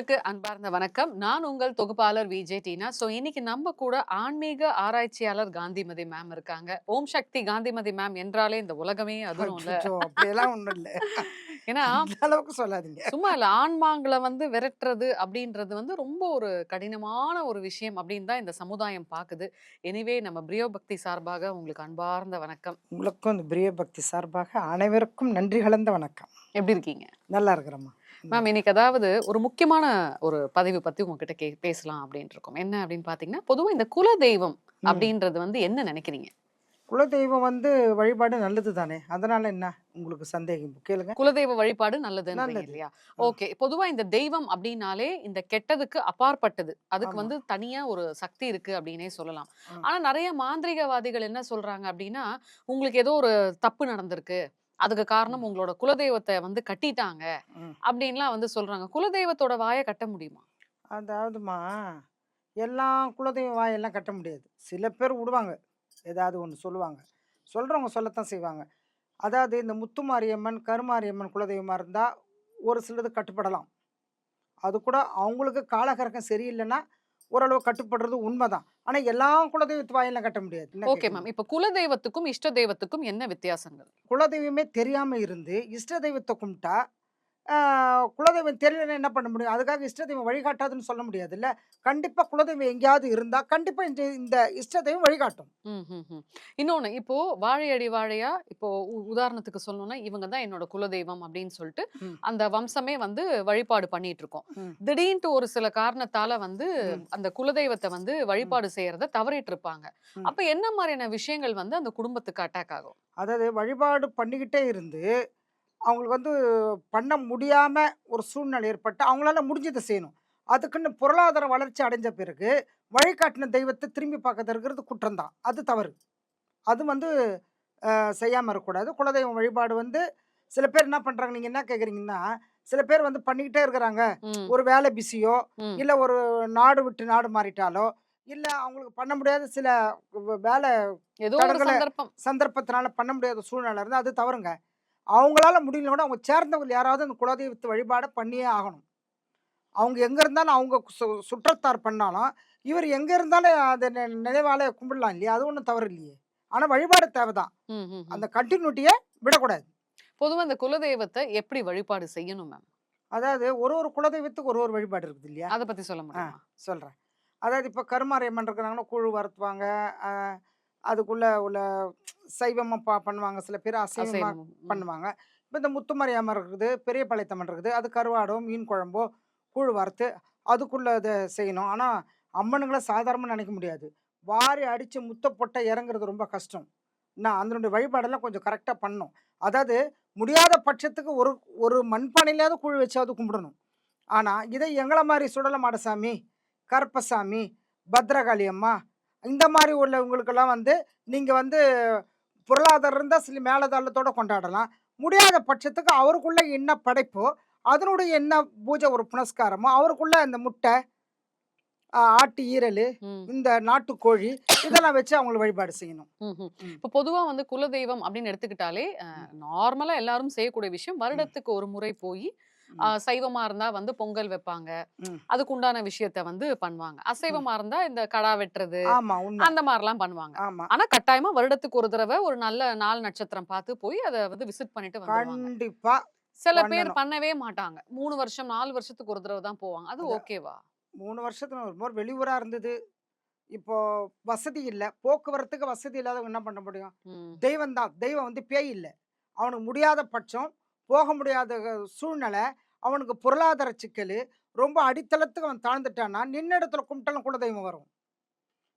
நேயர்களுக்கு அன்பார்ந்த வணக்கம். நான் உங்கள் தொகுப்பாளர் விஜே டீனா. இன்னைக்கு நம்ம கூட ஆன்மீக ஆராய்ச்சியாளர் காந்திமதி மேம் இருக்காங்க. ஓம் சக்தி காந்திமதி மேம் என்றாலே இந்த உலகமே அதிரும்ல. அச்சச்சோ! அப்படியெல்லாம் ஒண்ணும் இல்ல. ஏன்னா, அந்த அளவுக்கு சொல்லாதீங்க. சும்மா இல்ல ஆன்மாங்கள விரட்டுறது அப்படின்றது ரொம்ப ஒரு கடினமான ஒரு விஷயம் அப்படின்னு தான் இந்த சமுதாயம் பாக்குது. எனிவே நம்ம பிரியோ பக்தி சார்பாக உங்களுக்கு அன்பார்ந்த வணக்கம். உங்களுக்கும் இந்த பிரிய பக்தி சார்பாக அனைவருக்கும் நன்றி கலந்த வணக்கம். எப்படி இருக்கீங்க? நல்லா இருக்கிறேம்மா. நல்லா மேம் இருக்கிறேன். இன்னைக்கு ஒரு முக்கியமான ஒரு பதிவு பத்தி உங்ககிட்ட பேசலாம் அப்படின்னு இருக்கோம். என்ன அப்படின்னு பாத்தீங்கன்னா, பொதுவா இந்த குல தெய்வம் ம். அப்படின்றது என்ன நினைக்கிறீங்க? குலதெய்வம் வழிபாடு நல்லது தானே! அதனால என்ன உங்களுக்கு சந்தேகம்? கேளுங்க. குலதெய்வ வழிபாடு நல்லதுன்றீங்க நல்லது. இல்லையா? ம். ஓகே. பொதுவா இந்த தெய்வம் அப்படின்னாலே இந்த கெட்டதுக்கு அப்பாற்பட்டது. அதுக்கு ஆமா. தனியா ஒரு சக்தி இருக்கு அப்படின்னே சொல்லலாம். ம். ஆனா நெறைய மாந்திரீகவாதிகள் என்ன சொல்றாங்க அப்படின்னா, உங்களுக்கு ஏதோ ஒரு தப்பு நடந்திருக்கு. அதுக்கு காரணம் ம். உங்களோட குலதெய்வத்த கட்டிட்டாங்க ம். அப்படின்லாம் சொல்றாங்க. குலதெய்வத்தோட வாய கட்ட முடியுமா? அதாவதும்மா, எல்லா குலதெய்வம் வாயெல்லாம் கட்ட முடியாது. சில பேர் உடுவாங்க. ஏதாவது ஒண்ணு சொல்லுவாங்க. சொல்றவங்க சொல்லத்தான் செய்வாங்க. அதாவது இந்த முத்துமாரியம்மன், கருமாரியம்மன் குலதெய்வமா இருந்தா, ஒரு சிலது கட்டுப்படலாம். அது கூட அவங்களுக்கு காலகரக்கம் சரியில்லன்னா, ஓரளவு கட்டுப்படுறது உண்மதான். ஆனா எல்லா குலதெய்வத்து வாயெல்லாம் கட்ட முடியாது. என்ன ஓகே கேட்குறீங்க? மேம். இப்ப குலதெய்வத்துக்கும், இஷ்ட தெய்வத்துக்கும் என்ன வித்தியாசங்கள்? குலதெய்வமே தெரியாம இருந்து, இஷ்ட தெய்வத்த கும்பிட்டா, ஆ குலதெய்வம் தெரியலன்னா என்ன பண்ண முடியும்? அதுக்காக இஷ்ட தெய்வம் வழிகாட்டாதுன்னு சொல்ல முடியாதுல்ல. கண்டிப்பா குலதெய்வம் எங்கேயாவது இருந்தா, கண்டிப்பா இந்த இந்த இஷ்ட தெய்வம் வழிகாட்டும். ம்ஹ்ஹ்ம். இன்னொன்னு, இப்போ வாழையடி வாழையா இப்போ உதாரணத்துக்கு சொல்லணும்னா, இவங்க தான் என்னோட குலதெய்வம் அப்படின்னு சொல்லிட்டு, ம், அந்த வம்சமே வழிபாடு பண்ணிட்டு இருக்கோம். ம், திடீர்ன்ட்டு ஒரு சில காரணத்தால ம், அந்த குலதெய்வத்த ம், வழிபாடு செய்யறத தவறிட்டு இருப்பாங்க. ம். அப்ப என்ன மாரியான விஷயங்கள் அந்த குடும்பத்துக்கு அட்டாக் ஆகும்? அதாவது வழிபாடு பண்ணிக்கிட்டே இருந்து, அவங்களுக்கு பண்ண முடியாம ஒரு சூழ்நிலை ஏற்பட்டு, அவங்களால முடிஞ்சத செய்யணும். அதுக்குன்னு பொருளாதார வளர்ச்சி அடைஞ்ச பிறகு, வழிகாட்டின தெய்வத்த திரும்பி பார்க்க இருக்கிறது குற்றம் தான். அது தவறு. அது செய்யாம இருக்கக்கூடாது. குலதெய்வம் வழிபாடு சில பேர் என்ன பண்றாங்க, நீங்க என்ன கேட்குறீங்கன்னா, சில பேர் பண்ணிக்கிட்டே இருக்கிறாங்க. ம், ஒரு வேலை பிஸியோ, ம். இல்ல ஒரு நாடு விட்டு நாடு மாறிட்டாலோ, இல்ல அவங்களுக்கு பண்ண முடியாத சில வேலை ஏதோ ஒரு தடங்கள சந்தர்ப்பம். சந்தர்ப்பத்தினால பண்ண முடியாத சூழ்நிலை இருந்தா, அது தவறுங்க. அவங்களால முடியலனா கூட அவங்க சேர்ந்தவங்க யாராவது அந்த குலதெய்வத்து வழிபாட பண்ணியே ஆகணும். அவங்க எங்க இருந்தாலும் அவங்க சுற்றத்தார் பண்ணாலும், இவர் எங்க இருந்தாலும் அத நினைவால கும்பிடலாம் இல்லையா? அது ஒண்ணும் தவறு இல்லையே! ஆனா வழிபாடு தேவதான். ம்ஹ்ஹ்ம். அந்த கன்டின்யூட்டிய விடக்கூடாது. பொதுவா இந்த குலதெய்வத்த எப்படி வழிபாடு செய்யணும் மேம்? அதாவது ஒரு குலதெய்வத்துக்கு ஒரு வழிபாடு இருக்குது இல்லையா? அத பத்தி சொல்ல ஆ முடியுமா? சொல்றேன். அதாவது இப்ப கருமாரியம்மன் இருக்கிறாங்கன்னா, கூழ் வறுத்துவாங்க. அ அதுக்குள்ள உள்ள சைவமா பண்ணுவாங்க. சில பேர் அசைவமா அசைவம். ம். பண்ணுவாங்க. இப்ப இந்த முத்துமாரியம்மன் இருக்குது, பெரிய பாளையத்தம்மன் இருக்குது. அது கருவாடோ, மீன் குழம்போ, கூழ் வறுத்து அதுக்குள்ள இத செய்யணும். ஆனா, அம்மனுங்கள சாதாரணமா நெனைக்க முடியாது. வாரி அடிச்சு முத்த போட்டா இறங்குறது ரொம்ப கஷ்டம். நான் அதனுடைய வழிபாடெல்லாம் கொஞ்சம் கரெக்ட்டா பண்ணணும். அதாவது முடியாத பட்சத்துக்கு ஒரு ஒரு மண்பானையிலாவது கூழ் வச்சாவது கும்பிடணும். ஆனா, இதை எங்கள மாரி சுடல மாடசாமி, கருப்பசாமி, பத்ரகாளி அம்மா, இந்த மாரி உள்ளவங்களுக்கெல்லாம் நீங்க பொருளாதாரம் இருந்தா சில மேளதாளத்தோட கொண்டாடலாம். முடியாத பட்சத்துக்கு அவருக்குள்ள என்ன படைப்போ, அதனுடைய என்ன பூஜை ஒரு புனஸ்காரமோ, அவருக்குள்ள இந்த முட்டை, ஆட்டு ஈரலு, ம். இந்த நாட்டுக்கோழி இதெல்லாம் வச்சு அவங்கள வழிபாடு செய்யணும். ம்ஹ்ம். ம், இப்ப பொதுவா குலதெய்வம் அப்படின்னு எடுத்துக்கிட்டாலே, ம், நார்மலா எல்லாரும் செய்யக்கூடிய விஷயம், ம், வருடத்துக்கு ஒரு முறை போயி, ம், சைவமா இருந்தா பொங்கல் வைப்பாங்க. ம். அதுக்கு உண்டான விஷயத்த பண்ணுவாங்க. ம். அசைவமா இருந்தா இந்த கடா வெட்டுறது, ஆமா உண்ம. அந்த மாரிலாம் பண்ணுவாங்க. ஆமா. ஆனா கட்டாயமா வருடத்துக்கு ஒரு தடவ ஒரு நல்ல நாள் நட்சத்திரம் பார்த்து போய் அத விசிட் பண்ணிட்டு வந்துருவாங்க. கண்டிப்பா சில பேர் பண்ணணும். பண்ணவே மாட்டாங்க. 3 வருஷம், 4 வருஷத்துக்கு ஒரு தடவ தான் போவாங்க. அது அத ஓகேவா? 3 வருஷத்துல ஒரு முறை வெளியூரா இருந்தது. இப்போ வசதி இல்ல. போக்குவரத்துக்கு வசதி இல்லாதவங்க என்ன பண்ண முடியும்? ம். தெய்வம் தான். தெய்வம் பேய் இல்ல. அவனுக்கு முடியாத பட்சம், போக முடியாத சூழ்நிலை, அவனுக்கு பொருளாதார சிக்கலு, ரொம்ப அடித்தளத்துக்கு அவன் தாழ்ந்துட்டான்னா, நின்ன இடத்துல கும்பிட்டாலும் குலதெய்வம் வரும்.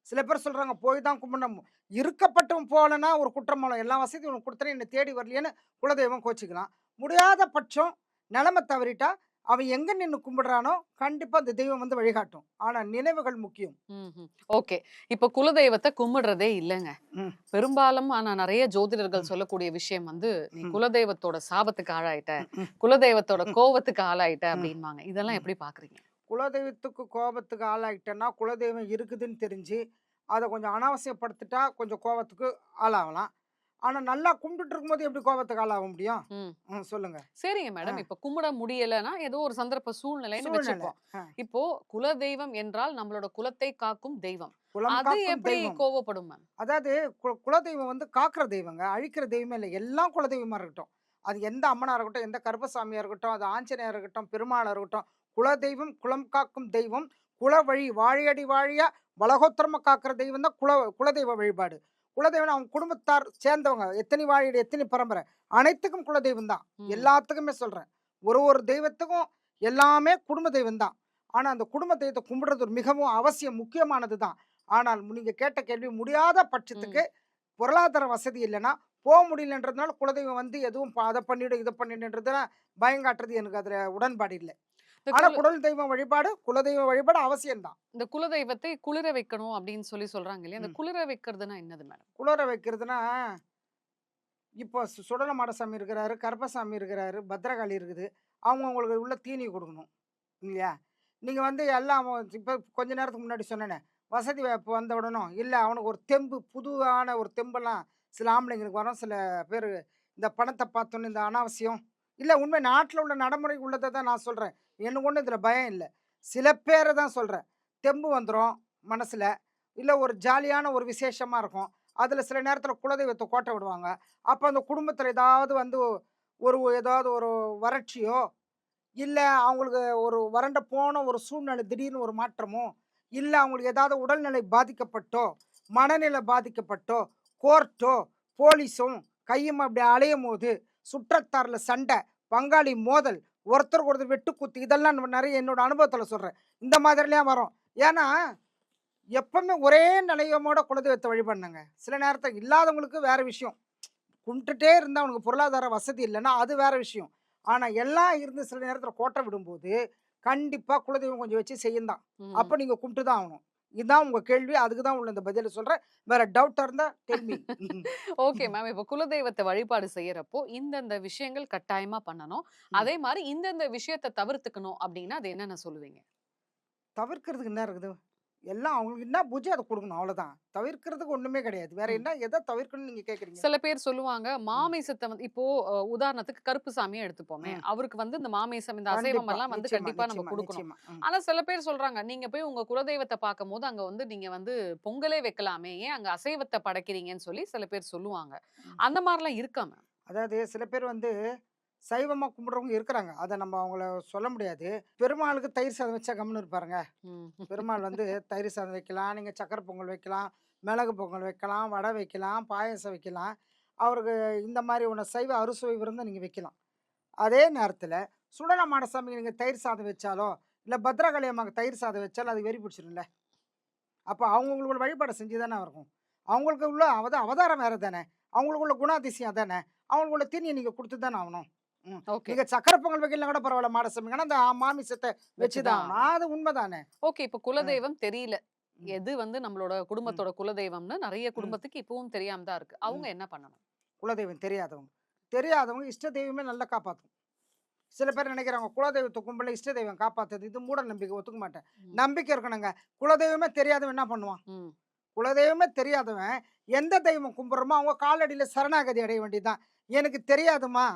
சில பேர் சொல்றாங்க, போய் தான் கும்பிடணும். இருக்கப்பட்டவன் போகலன்னா ஒரு குற்றமாகும். எல்லா வசதியும் உனக்கு குடுத்தேன், என்ன தேடி வரலையேன்னு குலதெய்வம் கோச்சிக்கலாம். முடியாத பட்சம், நிலைமை தவறிட்டா, அவன் எங்க நின்னு கும்பிடுறானோ, கண்டிப்பா அந்த தெய்வம் வழிகாட்டும். ஆனா நினைவுகள் முக்கியம். ம்ஹ்ம். ஓகே. இப்ப குலதெய்வத்த கும்பிடுறதே இல்லங்க. ம், பெரும்பாலும் ஆனா நெறைய ஜோதிடர்கள் ம், சொல்லக்கூடிய விஷயம் "நீ ம், குலதெய்வத்தோட சாபத்துக்கு ஆளாயிட்ட. ம், ம், குலதெய்வத்தோட ம், கோவத்துக்கு ஆளாயிட்ட" ம், அப்படின்பாங்க. இதெல்லாம் ம். எப்படி பார்க்குறீங்க? குலதெய்வத்துக்கு கோபத்துக்கு ஆளாயிட்டேன்னா, குலதெய்வம் இருக்குதுன்னு தெரிஞ்சு, அத கொஞ்சம் அனாவசியப்படுத்திட்டா கொஞ்சம் கோவத்துக்கு ஆளாகலாம். ஆனா நல்லா கும்பிட்டுட்டு இருக்கும்போது எப்படி கோபத்துக்கு ஆளாக முடியும்? ம். சொல்லுங்க. சரிங்க ஆ. மேடம். இப்ப கும்பிட முடியலன்னா, ஏதோ ஒரு சந்தர்ப்ப சூழ்நிலைன்னு சூழ்நிலை. வச்சுப்போம். ஆ. இப்போ குலதெய்வம் என்றால் நம்மளோட குலத்தை காக்கும் தெய்வம். குலம் அது காக்கும் எப்படி தெய்வம். கோவப்படும் மேம்? அதாவது குலதெய்வம் வந்து காக்கிற தெய்வங்க. அழிக்கிற தெய்வமே இல்ல. எல்லாம் குலதெய்வமா இருக்கட்டும். அது எந்த அம்மனா இருக்கட்டும், எந்த கருப்பசாமியா இருக்கட்டும், அது ஆஞ்சநேயர் இருக்கட்டும், பெருமாளா இருக்கட்டும். குலதெய்வம், குலம் காக்கும் தெய்வம், குலவழி வாழையடி வாழையா வளகோத்திரமா காக்கிற தெய்வம் தான் குலதெய்வ வழிபாடு. குலதெய்வம்னா அவங்க குடும்பத்தார் சேர்ந்தவங்க. எத்தனை வாழையடி, எத்தனை பரம்பரை. அனைத்துக்கும் குலதெய்வம் தான். ம். எல்லாத்துக்குமே சொல்றேன். ஒரு ஒரு தெய்வத்துக்கும் எல்லாமே குடும்ப தெய்வம் தான். ஆனா, அந்த குடும்ப தெய்வத்த கும்பிடுறது ஒரு மிகவும் அவசியம், முக்கியமானது தான். ஆனால் நீங்க கேட்ட கேள்வி முடியாத பட்சத்துக்கு ம். பொருளாதார வசதி இல்லன்னா, முடியலன்றதுனால குலதெய்வம் வந்து எதுவும் அத பண்ணிடு, இத பண்ணிடுன்றதுல பயங்காட்டுறது எனக்கு அதுல உடன்பாடு இல்ல. இந்த ஆனா குல குடல் தெய்வம் வழிபாடு, குலதெய்வ வழிபாடு அவசியம் தான். இந்த குலதெய்வத்தை குளிர வைக்கணும் அப்படின்னு சொல்றாங்க இல்லையா? அந்த ம். குளிர வைக்கிறதுன்னா என்னது மேடம்? குளிர வைக்கிறதுனா, இப்போ சுடலமாட சாமி இருக்கிறாரு, கருப்பசாமி இருக்கிறாரு, பத்திரகாளி இருக்குது. அவங்களுக்கு உள்ள தீனி குடுக்கணும். இல்லையா? நீங்க வந்து எல்லாம் இப்ப கொஞ்ச நேரத்துக்கு முன்னாடி சொன்னேனே, வசதி வாய்ப்பு வந்த உடனும், இல்ல அவனுக்கு ஒரு தெம்பு, புதுவான ஒரு தெம்பெல்லாம் சில ஆம்பளைங்களுக்கு வரும். சில பேரு இந்த பணத்த பார்த்தோனே இந்த அனாவசியம், இல்ல உண்மை நாட்டுல உள்ள நடைமுறை உள்ளத தான் நான் சொல்றேன். எனக்கு ஒண்ணும் இதுல பயம் இல்ல. சில பேர தான் சொல்றேன். தெம்பு வந்துரும் மனசுல. இல்ல ஒரு ஜாலியான ஒரு விசேஷமா இருக்கும். அதுல சில நேரத்துல குலதெய்வத்த கோட்ட விடுவாங்க. அப்ப அந்த குடும்பத்துல ஏதாவது வந்து ஏதாவது ஒரு வறட்சியோ, இல்ல அவங்களுக்கு ஒரு வறண்ட போன ஒரு சூழ்நிலை திடீர்னு ஒரு மாற்றமோ, இல்ல அவங்களுக்கு ஏதாவது உடல்நிலை பாதிக்கப்பட்டோ, மனநிலை பாதிக்கப்பட்டோ, கோர்ட்டோ, போலீஸும் கையும் அப்படி அலையும்போது, சுற்றத்தார்ல சண்டை, பங்காளி மோதல், ஒருத்தருக்கு ஒருத்தர் வெட்டுக்குத்து இதெல்லாம் நம்ம நெறைய என்னோட அனுபவத்துல சொல்றேன். இந்த மாதிரிலாம் வரும். ஏன்னா, எப்பவுமே ஒரே நிலையமோட குலதெய்வத்த வழிபடணுங்க. சில நேரத்துல இல்லாதவங்களுக்கு வேற விஷயம். கும்பிட்டுட்டே இருந்தா அவனுக்கு பொருளாதார வசதி இல்லன்னா, அது வேற விஷயம். ஆனா, எல்லாம் இருந்து சில நேரத்தில கோட்ட விடும்போது, கண்டிப்பா குலதெய்வம் கொஞ்சம் வச்சு செய்யும் தான். ம். அப்ப நீங்க கும்பிட்டு தான் ஆகணும். இதான் உங்க கேள்வி. அதுக்கு தான் உள்ள இந்த பதில சொல்றேன். வேற டவுட்டா இருந்தா டெல் மீ. Okay ma'am. இப்போ குலதெய்வத்த வழிபாடு செய்யறப்போ, இந்தந்த விஷயங்கள் கட்டாயமா பண்ணணும். ம். அதே மாரி இந்தந்த விஷயத்த தவிர்த்துக்கணும் அப்டின்னா, அது என்னென்ன சொல்லுவீங்க? தவிர்க்கிறதுக்கு என்ன இருக்குது? எல்லாம் அவங்களுக்கு என்ன பூஜையோ அத குடுக்கணும் அவ்வளோதான். தவிர்க்கிறதுக்கு ஒண்ணுமே கிடையாது. வேற ம். என்ன எத தவிர்க்கணும்னு நீங்க கேட்கிறீங்க? சில பேர் சொல்லுவாங்க, ம். மாமிசத்த வந்து இப்போ உதாரணத்துக்கு கருப்புசாமியே எடுத்துப்போமே. ம். அவருக்கு வந்து இந்த மாமிசம், இந்த அசைவம் கண்டிப்பா. எல்லாம் வந்து நிச்சயமா, கண்டிப்பா நம்ம நிச்சயமா, குடுக்கணும். நிச்சயமா. ம். ஆனா சில பேர் சொல்றாங்க, நீங்க போய் உங்க குலதெய்வத்த பார்க்கும்போது, அங்க வந்து நீங்க வந்து பொங்கலே வைக்கலாமே. ஏன் அங்க அசைவத்த படைக்கிறீங்கன்னு சொல்லி சில பேர் சொல்லுவாங்க. ம். அந்த மாரிலாம் இருக்கா மேம்? அதாவது சில பேர் வந்து சைவமா கும்பிடுறவங்க இருக்கிறாங்க. அத நம்ம அவங்கள சொல்ல முடியாது. பெருமாளுக்கு தயிர் சாதம் வச்சா கம்முனு இருப்பாருங்க. ம். பெருமாள் வந்து தயிர் சாதம் வைக்கலாம், நீங்க சக்கரை பொங்கல் வைக்கலாம், மிளகு பொங்கல் வைக்கலாம், வடை வைக்கலாம், பாயாசம் வைக்கலாம். அவருக்கு இந்த மாரி ஒண்ணு சைவ அறுசுவை விருந்த நீங்க வைக்கலாம். அதே நேரத்தில சுடல சாமிக்கு நீங்க தயிர் சாதம் வச்சாலோ, இல்ல பத்ரகாளி அம்மாவுக்கு தயிர் சாதம் வச்சாலும் அது வெறி பிடிச்சிரும்ல. அப்ப அவங்கவங்களோட வழிபாட செஞ்சு தானே இருக்கும். அவங்களுக்கு உள்ள அவதாரம் வேற தானே. அவங்களுக்கு உள்ள குணாதிசயம் அதானே. அவங்களுக்கு உள்ள தீனிய நீங்க குடுத்து தானே ஆவணும். ம். ஓகே. நீங்க சக்கரை பொங்கல் வைக்கலனா கூட பரவால்ல மாடசாமிக்கு. ஆனா அந்த மாமிசத்த வச்சு வச்சு தான் தான் ஆவணும். ஆகணும். அது உண்ம தானே. ஓகே. இப்ப அ. குலதெய்வம் தெரியல. ம். எது வந்து நம்மளோட ம். குடும்பத்தோட குலதெய்வம்னு நெறைய ம். குடும்பத்துக்கு இப்பவும் தெரியாம தான் இருக்கு. அவங்க ம். என்ன பண்ணணும்? குலதெய்வம் தெரியாதவங்க. தெரியாதவங்க இஷ்ட தெய்வமே நல்லா காப்பாத்தும். சில பேர் நினைக்கிறாங்க குலதெய்வத்த கும்பல இஷ்ட தெய்வம் காப்பாத்துது. இது மூட நம்பிக்கை ஒத்துக்க மாட்டேன். ம். நம்பிக்கை இருக்கணுங்க. குலதெய்வமே தெரியாதவன் என்ன பண்ணுவான்? ம். குலதெய்வமே தெரியாதவன் எந்த தெய்வம் கும்பிடுறோமோ அவங்க காலடியில சரணாகதி அடைய வேண்டியதுதான். எனக்கு தெரியாதும்மா.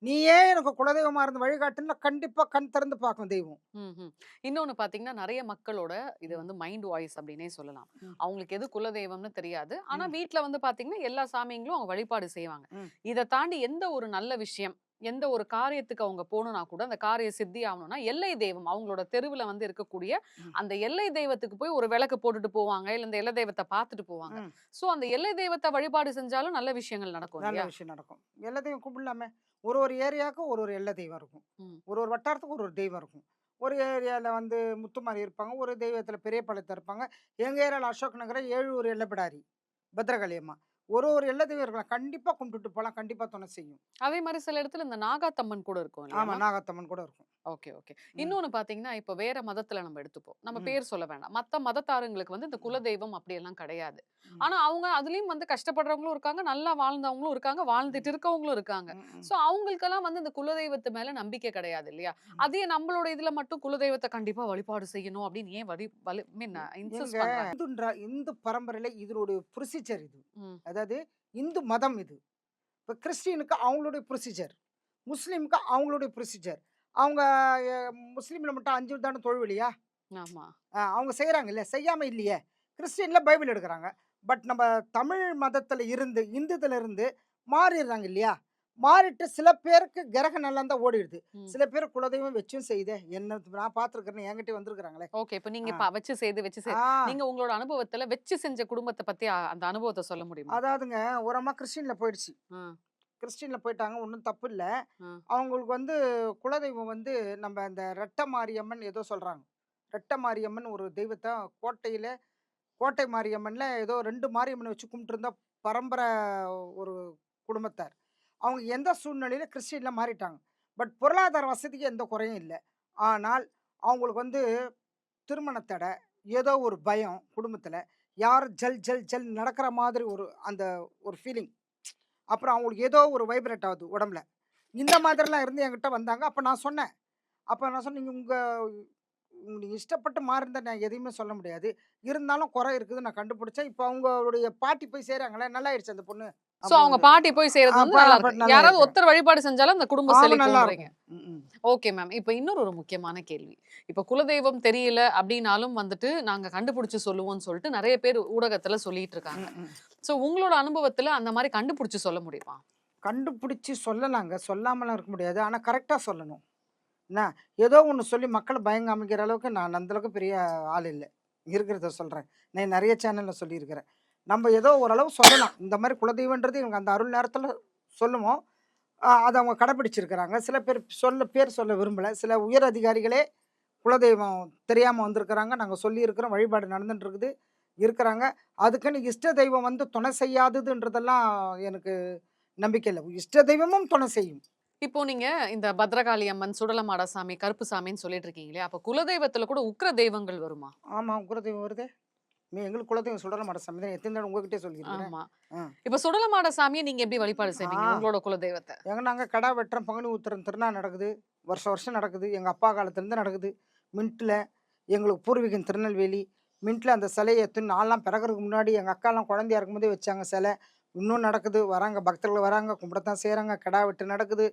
நீயே எனக்கு குலதெய்வமா இருந்து வழிகாட்டுன்னா கண்டிப்பா கண் திறந்து பார்க்கும் தெய்வம். ம்ஹ்ம். இன்னொன்னு பார்த்தீங்கன்னா, நெறைய மக்களோட இது ம். வந்து மைண்ட் வாய்ஸ் அப்டின்னே சொல்லலாம். ம். அவங்களுக்கு எது குலதெய்வம்னு தெரியாது. ஆனா ம். வீட்ல வந்து பார்த்தீங்கன்னா, எல்லா சாமிங்களும் அவங்க வழிபாடு செய்வாங்க. ம். இத தாண்டி எந்த ஒரு நல்ல விஷயம், எந்த ஒரு காரியத்துக்கு அவங்க போணும்னா கூட, அந்த காரியம் சித்தி ஆவணும்னா, எல்லை தெய்வம் அவங்களோட தெருவுல வந்து இருக்கக்கூடிய ம். அந்த எல்லை தெய்வத்துக்கு போய் ஒரு விளக்கு போட்டுட்டு போவாங்க. இல்ல இந்த எல்லை தெய்வத்த பார்த்துட்டு போவாங்க. ம். ஸோ அந்த எல்லை தெய்வத்த வழிபாடு செஞ்சாலும் நல்ல விஷயங்கள் நடக்கும் நல்ல இல்லையா? விஷயம் நடக்கும். எல்லாத்தையும் கும்பிடலாமே. ஒரு ஒரு ஏரியாவுக்கும் ஒரு ஒரு எல்லை தெய்வம் இருக்கும். ம். ஒரு ஒரு வட்டாரத்துக்கு ஒரு ஒரு தெய்வம் இருக்கும். ஒரு ஏரியால வந்து முத்துமாரி இருப்பாங்க. ஒரு தெய்வத்தில பெரியபாளையத்துல இருப்பாங்க. எங்க ஏரியால அசோக் நகர ஏழூர் எல்லைப்பிடாரி. பத்ரகாளி அம்மா. ஒரு ஒரு எல்லை தெய்வம் இருக்கலாம். கண்டிப்பா கும்பிட்டுட்டு போலாம். கண்டிப்பா துணை செய்யும். அதே மாரி சில இடத்துல இந்த நாகாத்தம்மன் கூட இருக்கும் ஆமா. இல்லையாம்மா? நாகாத்தம்மன் கூட இருக்கும். Okay, okay. ம். இன்னொன்னு பார்த்தீங்கன்னா, இப்ப வேற மதத்துல நம்ம எடுத்துப்போம். நம்ம ம். பேர் சொல்ல வேண்டாம். மத்த மதத்தாருங்களுக்கு வந்து இந்த ம். குலதெய்வம் அப்படியெல்லாம் கிடையாது. ம். ஆனா, அவங்க அதுலயும் வந்து கஷ்டப்படுறவங்களும் இருக்காங்க, நல்லா வாழ்ந்தவங்களும் இருக்காங்க, ம். வாழ்ந்துட்டு இருக்கவங்களும் இருக்காங்க. ம். ம். ஸோ, அவங்களுக்கெல்லாம் வந்து இந்த குலதெய்வத்து மேல நம்பிக்கை கிடையாது இல்லையா? ம். அதே நம்மளோட இதுல மட்டும் குலதெய்வத்த கண்டிப்பா வழிபாடு செய்யணும் அப்படின்னு ஏன் ஐ மீன் எங்க இன்சிஸ்ட் பண்றாங்க? இந்து பரம்பரையில இதனுடைய ப்ரொசீஜர் இது. ம், அதாவது இந்து மதம் இது. இப்ப கிறிஸ்டியனுக்கு அவங்களுடைய ப்ரொசீஜர். முஸ்லீமுக்கு அவங்களுடைய ப்ரொசீஜர். அவங்க எ முஸ்லீம்ல மட்டும் 5 தான தொழுவலியா? ஆமா. அவங்க செய்றாங்கல்ல. செய்யாம இல்லையே. கிறிஸ்டியன்ல பைபிள் எடுக்குறாங்க. பட் நம்ம தமிழ் மதத்துல இருந்து, இந்துத்துல இருந்து மாறிர்றாங்க இல்லையா? மாறிட்டு சில பேருக்கு கிரகம் நல்லா இருந்தா ஓடிடுது. ம். சில பேர் குலதெய்வம் வச்சும் செய்யுதே. என்ன நான் பார்த்துருக்கிறேன். என்கிட்டயே வந்திருக்கிறாங்களே. ஓகே. இப்ப நீங்க ஆ. வச்சு செய்து வச்சு ஆ. நீங்க உங்களோட அனுபவத்துல வச்சு செஞ்ச குடும்பத்த பத்தி அந்த அனுபவத்த சொல்ல முடியுமா? அதாவதுங்க ஒரு அம்மா கிறிஸ்டியன்ல போயிடுச்சு. ஆ, கிறிஸ்டியன்ல போயிட்டாங்க. ஒண்ணும் தப்பு இல்ல. ஆ. அவங்களுக்கு வந்து குலதெய்வம் வந்து நம்ம இந்த ரெட்ட மாரியம்மன் ஏதோ சொல்றாங்க. ரெட்ட மாரியம்மன் ஒரு தெய்வத்த கோட்டையில கோட்டை மாரியம்மன்ல ஏதோ 2 மாரியம்மன வச்சு கும்பிட்டுருந்த பரம்பரை ஒரு குடும்பத்தார். அவங்க எந்த சூழ்நிலையில கிறிஸ்டியன்ல மாறிட்டாங்க. பட் பொருளாதார வசதிக்கு எந்த குறையும் இல்ல. ஆனால் அவங்களுக்கு வந்து திருமண தடை, ஏதோ ஒரு பயம் குடும்பத்தில. யாரும் ஜல் ஜல் ஜல் நடக்கிற மாதிரி ஒரு அந்த ஒரு ஃபீலிங். அப்புறம் அவங்களுக்கு ஏதோ ஒரு வைப்ரேட் ஆகுது உடம்புல. இந்த மாதிரிலாம் இருந்து என்கிட்ட வந்தாங்க. அப்ப நான் சொன்னேன். அப்ப நான் சொன்னேன், "நீங்க உங்க நீங்க இஷ்டப்பட்டு மாறுனத நான் எதையுமே சொல்ல முடியாது. இருந்தாலும் குறை இருக்குது நான் கண்டுபிடிச்சேன். இப்ப அவங்களுடைய பாட்டி போய் செய்றாங்களே, நல்லாயிடுச்சு அந்த பொண்ணு." சோ அவங்க அப்படின்னு. பாட்டி போய் செய்றது வந்து அப்ப நல்லா அப்ப இருக்கு. யாராவது நல்லாயிருக்கு. ஒருத்தர் வழிபாடு செஞ்சாலும் அந்த குடும்பம் ஆமா செழிக்கும்ன்றீங்க. நல்லாருக்கும். ம். Okay ma'am. இப்ப இன்னொரு ஒரு முக்கியமான கேள்வி. இப்ப குலதெய்வம் தெரியல அப்டின்னாலும் வந்துட்டு நாங்க கண்டுபிடிச்சு சொல்லுவோம்னு சொல்லிட்டு நெறைய பேர் ஊடகத்துல சொல்லிட்டு இருக்காங்க. ம். ம். சோ உங்களோட அனுபவத்துல அந்த மாரி கண்டுபிடிச்சு சொல்ல முடியுமா? கண்டுபிடிச்சு சொல்லலாங்க. சொல்லாமலாம் இருக்க முடியாது. ஆனா கரெக்ட்டா சொல்லணும். என்ன, ஏதோ ஒண்ணு சொல்லி மக்கள பயங்காமிக்கிற அளவுக்கு நான் அந்த அளவுக்கு பெரிய ஆள் இல்ல. இருக்கிறத சொல்றேன். நான் நெறைய சேனல்ல சொல்லியிருக்கிறேன். நம்ம ஏதோ ஓரளவு சொல்லலாம். இந்த மாரி குலதெய்வம்ன்றது இவங்க அந்த அருள் நேரத்தில சொல்லுவோம். அத அவங்க கடைபிடிச்சிருக்கிறாங்க. சில பேர் பேர் சொல்ல விரும்பல. சில உயர் அதிகாரிகளே குலதெய்வம் தெரியாம வந்திருக்கிறாங்க. நாங்க சொல்லியிருக்கிறோம். வழிபாடு நடந்துட்டு இருக்குது. இருக்கிறாங்க. அதுக்குன்னு இஷ்ட தெய்வம் வந்து துணை செய்யாததுன்றதெல்லாம் எனக்கு நம்பிக்கை இல்ல. இஷ்ட தெய்வமும் துணை செய்யும். இப்போ நீங்க இந்த பத்ரகாளி அம்மன், சுடலமாடசாமி, கருப்புசாமின்னு சொல்லிட்டு இருக்கீங்க இல்லையா? அப்ப குலதெய்வத்துல கூட உக்கிர தெய்வங்கள் வருமா? ஆமா, குலதெய்வம் வருதே. எங்களுக்கு குலதெய்வம் சுடல மாட்ட சாமி தான். எத்தன தடவ உங்ககிட்டயே சொல்லியிருக்கிறேன். ஆமா. ஆ. இப்ப சுடலமாடசாமிய நீங்க எப்படி வழிபாடு செய்வீங்க? ஆ. உங்களோட குலதெய்வத்த? ஏங்க நாங்க கடா வெட்டுறோம். பங்குனி உத்திரம் திருநா நடக்குது. வருஷம் வருஷம் நடக்குது. எங்க அப்பா காலத்துலேருந்து நடக்குது. மின்ட்ல எங்களுக்கு பூர்வீகம் திருநெல்வேலி. மின்ட்ல அந்த சிலைய எடுத்துன்னு நான்லாம் பிறக்கறதுக்கு முன்னாடி எங்க அக்காலாம் குழந்தையா இருக்கும்போதே வச்சாங்க சிலை. இன்னும் நடக்குது. வராங்க பக்தர்கள் வராங்க. கும்பிடத்தான் செய்றாங்க. கடா வெட்டு நடக்குது.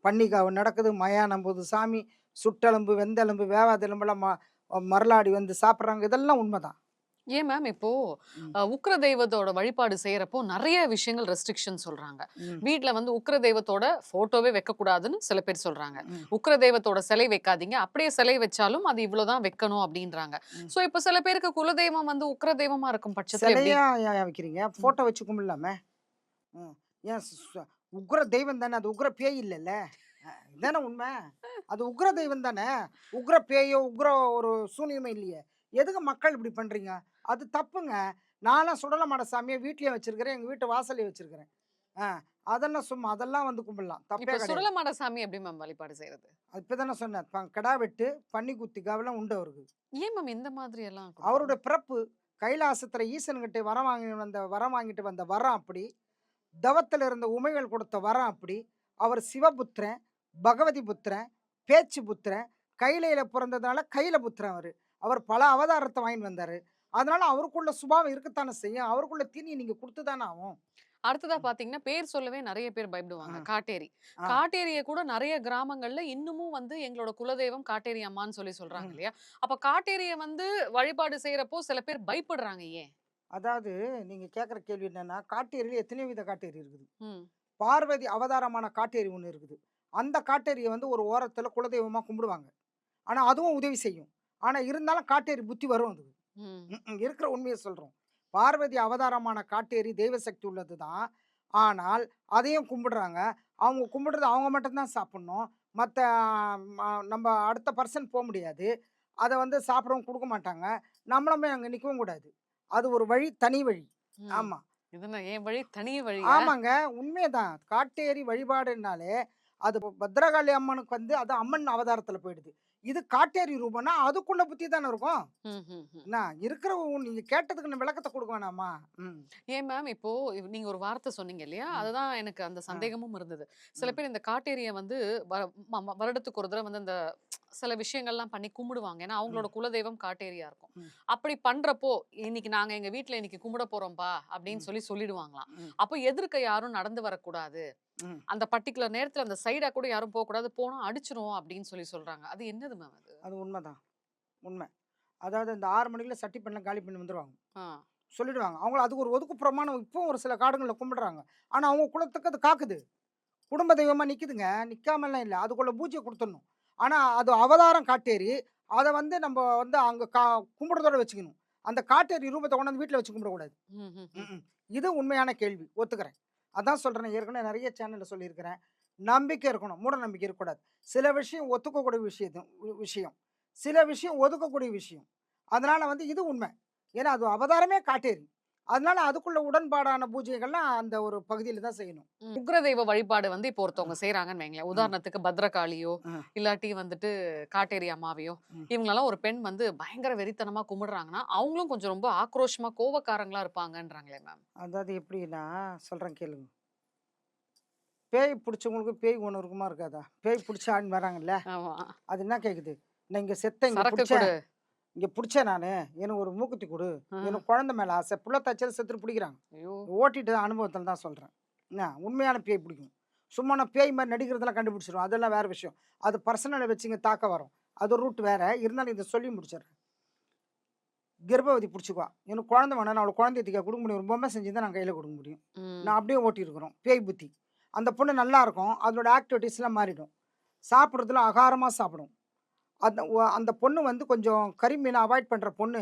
பன்னிக்காவு நடக்குது. மயானம் போது சாமி. சுட்டெலும்பு, வெந்தெலும்பு, வேவாத எலும்பெல்லாம் மருளாடி வந்து சாப்பிடுறாங்க. இதெல்லாம் உண்மதான். ஏன் மேம் இப்போ ம். உக்கிர தெய்வத்தோட வழிபாடு செய்யறப்போ நெறைய விஷயங்கள் ரெஸ்ட்ரிக்ஷன் சொல்றாங்க. ம். வீட்ல வந்து உக்கிர தெய்வத்தோட ஃபோட்டோவே வைக்கக்கூடாதுன்னு சில பேர் சொல்றாங்க. ம். உக்கிர தெய்வத்தோட சிலை வைக்காதீங்க. அப்படியே சிலை வச்சாலும் அது இவ்வளோதான் வைக்கணும் அப்படின்றாங்க. ம். சோ இப்ப சில பேருக்கு குலதெய்வம் வந்து உக்கிர தெய்வமா இருக்கும் பட்சத்துல எப்படி? சிலையா ஏன் வைக்கிறீங்க? ம். ஃபோட்டோ வச்சு கும்பிடலாமே! ம். ஏன் உக்ர தெய்வம் தானே! அது உக்ர பேய் இல்லல்ல. இதானே உண்ம. அது உக்ர தெய்வம் தானே! உக்ர பேயோ, உக்ர ஒரு சூனியமோ இல்லையே! எதுக்கு மக்கள் இப்படி பண்றீங்க? அது தப்புங்க. நான்லாம் சுடலமாட சாமிய வீட்லயும் வச்சிருக்கிறேன். எங்க வீட்டு வாசல்லயும் வச்சிருக்கிறேன். ஆ. அதெல்லாம் சும்மா அதெல்லாம் வந்து கும்பிடலாம். தப்பே இப்ப கிடையாது. சுடலமாடசாமி எப்படி மேம் வழிபாடு செய்றது? அது இப்ப தானே சொன்னேன். கிடா வெட்டு, பன்னி குத்தி கவலம் உண்டு அவருக்கு. ஏன் மேம் இந்த மாதிரி எல்லாம் அவருடைய குடுக்குறாங்க? பிறப்பு கைலாசத்துல ஈசன்கிட்ட வரம் வாங்கிட்டு வந்த வரம் அப்படி. தவத்துல இருந்த உமைகள் கொடுத்த வரம் அப்படி. அவர் சிவபுத்திரன், பகவதி புத்திரன், பேச்சு புத்திரன், கைலையில பிறந்ததுனால கைல புத்திரன் அவரு. அவர் பல அவதாரத்த வாங்கின்னு வந்தாரு. அதனால அவருக்குள்ள சுபாவம் இருக்கத்தானே செய்யும். அவருக்குள்ள தீனிய நீங்க குடுத்து தானே ஆகும். அடுத்ததா ம். பாத்தீங்கன்னா, பேர் சொல்லவே நெறைய பேர் பயப்படுவாங்க. ஆ, காட்டேரி. ஆ. காட்டேரிய கூட நெறைய கிராமங்கள்ல இன்னமும் வந்து எங்களோட குலதெய்வம் காட்டேரி அம்மான்னு சொல்லி சொல்றாங்க ம். இல்லையா? அப்ப காட்டேரிய வந்து வழிபாடு செய்றப்போ சில பேர் பயப்படுறாங்க ஏன்? அதாவது நீங்க கேட்கிற கேள்வி என்னன்னா, காட்டேரியில எத்தனையோ வித காட்டேரி இருக்குது. ம். பார்வதி அவதாரமான காட்டேரி ஒண்ணு இருக்குது. அந்த காட்டேரிய வந்து ஒரு ஓரத்துல குலதெய்வமா கும்பிடுவாங்க. ஆனா அதுவும் உதவி செய்யும். ஆனா இருந்தாலும் காட்டேரி புத்தி வரும் அதுக்கு. ம். இருக்கிற உண்மைய சொல்றோம். பார்வதி அவதாரமான காட்டேரி தெய்வ சக்தி உள்ளது தான். ஆனால் அதையும் கும்பிடுறாங்க. அவங்க கும்பிடுறது அவங்க மட்டும் தான் சாப்பிடணும். மத்த நம்ம அடுத்த பர்சன் முடியாது. அத வந்து சாப்பிடவும் குடுக்க மாட்டாங்க. நம்மளுமே அங்க நிக்கவும் கூடாது. அது ஒரு வழி, தனி வழி. ம். ஆமா. இது என்ன என் வழி தனி வழியா? ஆமாங்க. உண்மைதான். காட்டேரி வழிபாடுன்னாலே, அது பத்ரகாளி அம்மனுக்கு வந்து அது அம்மன் அவதாரத்துல போயிடுது. இது காட்டேரி ரூபம்னா அதுக்குள்ள புத்தி தானே இருக்கும். ம், ம், ம். என்ன இருக்கிற நீங்க கேட்டதுக்கு நான் விளக்கத்த குடுக்க வேணாமா? ம். ஏன் மேம் இப்போ நீங்க ஒரு வார்த்தை சொன்னீங்க இல்லையா? ம். அதுதான் எனக்கு அந்த ஆ. சந்தேகமும் இருந்தது. சில ம். பேர் இந்த காட்டேரிய வந்து வ வருடத்துக்கு ஒரு தடவ வந்து அந்த சில விஷயங்கள்லாம் பண்ணி கும்பிடுவாங்க. ஏன்னா, அவங்களோட ம். குலதெய்வம் காட்டேரியா இருக்கும். ம். அப்படி பண்றப்போ, "இன்னைக்கு நாங்க எங்க வீட்ல இன்னைக்கு கும்பிட போறோம்பா" அப்படின்னு ம். சொல்லிடுவாங்களாம். ம். அப்போ எதிர்க்க யாரும் நடந்து வரக்கூடாது. ம். அந்த பர்ட்டிகுலர் நேரத்துல அந்த சைடா கூட யாரும் போக்கூடாது. போனா அடிச்சுரும் அப்படின்னு சொல்றாங்க. அது என்னது மேம் அது? அது உண்மதான். உண்ம. அதாவது இந்த 6 மணிக்குள்ள சட்டி பண்ணலாம் காலி பண்ணி வந்துருவாங்க. ஆ. சொல்லிடுவாங்க. அவங்கள அதுக்கு ஒரு ஒதுக்குப்புறமான இப்பவும் ஒரு சில காடுகள்ல கும்பிடுறாங்க. ஆனா அவங்க குலத்துக்கு அது காக்குது. குடும்ப தெய்வமா நிக்குதுங்க. நிக்காமலாம் இல்ல. அதுக்குள்ள பூஜைய குடுத்துடணும். ஆனா அது அவதாரம் காட்டேரி. அத வந்து நம்ப வந்து அங்க கும்பிடுறதோட வச்சுக்கணும். அந்த காட்டேரி ரூபத்த கொண்டாந்து வீட்ல வச்சு கும்பிடக்கூடாது. ம்ஹ்ஹ்ம். ம்ஹ்ம். இது உண்மையான கேள்வி. ஒத்துக்கிறேன். அதான் சொல்றேனே ஏற்கனவே நெறைய சேனல்ல சொல்லியிருக்கிறேன். நம்பிக்கை இருக்கணும். மூட நம்பிக்கை இருக்கக்கூடாது. சில விஷயம் ஒத்துக்கக்கூடிய விஷயம். சில விஷயம் ஒதுக்கக்கூடிய விஷயம். அதனால வந்து இது உண்மை. ஏன்னா அது அவதாரமே காட்டேரி. அதனால அதுக்குள்ள உடன்பாடான பூஜைகள்லாம் அந்த ஒரு பகுதியில தான் செய்யணும். உக்ரதெய்வ வழிபாடு வந்து இப்போ அ, ஒருத்தவங்க செய்றாங்கன்னு வைங்களேன். ம், உதாரணத்துக்கு பத்ரகாளியோ, ம், இல்லாட்டி வந்துட்டு காட்டேரி அம்மாவையோ, ம். இவங்களலாம் ஒரு பெண் வந்து பயங்கர வெறித்தனமா கும்பிடுறாங்கன்னா, அவங்களும் கொஞ்சம் ரொம்ப ஆக்ரோஷமா, கோவக்காரங்களா இருப்பாங்கன்றாங்களே மேம். அதாவது எப்படின்னா சொல்றேன் கேளுங்க. பேய் புடிச்சவங்களுக்கு பேய் உணர்வுமா இருக்காதா? பேய் புடிச்சு ஆடின்னு வராங்கல்ல. ஆமா. அது என்ன கேட்குது? நான் இங்க செத்தேன், இங்க சரக்கு புடிச்சேன். குடு. இங்க புடிச்சேன் நானு. எனக்கு ஒரு மூக்குத்தி குடு. அ. எனக்கு குழந்தை மேல ஆசை. புள்ள தச்சது செத்துட்டு புடிக்கிறாங்க. ஐயோ! ஓட்டிட்டு அனுபவத்துல தான் சொல்றேன். என்ன உண்மையான பேய் பிடிக்கும். சும்மா நான் பேய் மாரி நடிக்கிறதெல்லாம் கண்டுபிடிச்சிருவேன். அதெல்லாம் வேற விஷயம். அது பர்சனல வச்சுங்க தாக்க வரும். அது ரூட் வேற. இருந்தாலும் இத சொல்லி முடிச்சிடுறேன். கர்ப்பவதி புடிச்சுக்குவா. எனக்கு குழந்தை வேணும். நான் அவளுக்கு குழந்தைய தூக்கி குடுக்க முடியும். ஒரு பொம்மை செஞ்சு தான் நான் கையில குடுக்க முடியும். ம். நான் அப்படியே ஓட்டியிருக்கிறோம். பேய் புத்தி. அந்த பொண்ணு நல்லா இருக்கும். அதோட ஆக்டிவிட்டீஸ்லாம் மாறிடும். சாப்பிடுறதுல ஆகாரமா சாப்பிடும். அந்த பொண்ணு வந்து கொஞ்சம் கறி மீன அவாய்ட் பண்ற பொண்ணு,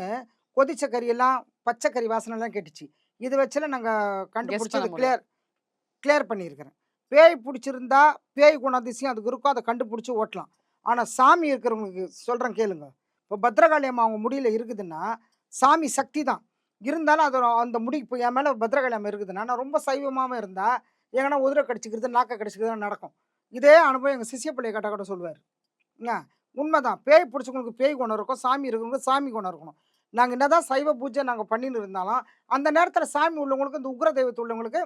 கொதிச்ச கறியெல்லாம், பச்சை கறி வாசனைலாம் கேட்டுச்சு. இத வச்சுலாம் நாங்க கெஸ் கண்டுபிடிச்சு பண்ண அத முடியும். கிளியர் கிளியர் பண்ணியிருக்கிறேன். பேய் புடிச்சிருந்தா, பேய் குணாதிசயம் அதுக்கு இருக்கும். அத கண்டுபிடிச்சு ஓட்டலாம். ஆனா சாமி இருக்கிறவங்களுக்கு சொல்றேன் கேளுங்க. இப்போ பத்ரகாளி அம்மா அவங்க முடியில இருக்குதுன்னா, சாமி சக்தி தான். இருந்தாலும் அது அந்த முடி இப்போ என் மேல பத்ரகாளி அம்மா இருக்குதுன்னா, நான் ரொம்ப சைவமாவே இருந்தா, எங்கனா உதிர கடிச்சுக்கிறது, நாக்க கடிச்சுக்கிறது நடக்கும். இதே அனுபவம் எங்க சிஷ்ய பிள்ளைய கேட்டா கூட சொல்லுவாரு. என்ன உண்மதான். பேய் புடிச்சவங்களுக்கு பேய் குணம் இருக்கும். சாமி இருக்கிறவங்களுக்கு சாமி குணம் இருக்கணும். நாங்க என்னதான் சைவ பூஜை நாங்க பண்ணின்னு இருந்தாலும், அந்த நேரத்தில சாமி உள்ளவங்களுக்கு, இந்த உக்ர தெய்வத்து உள்ளவங்களுக்கு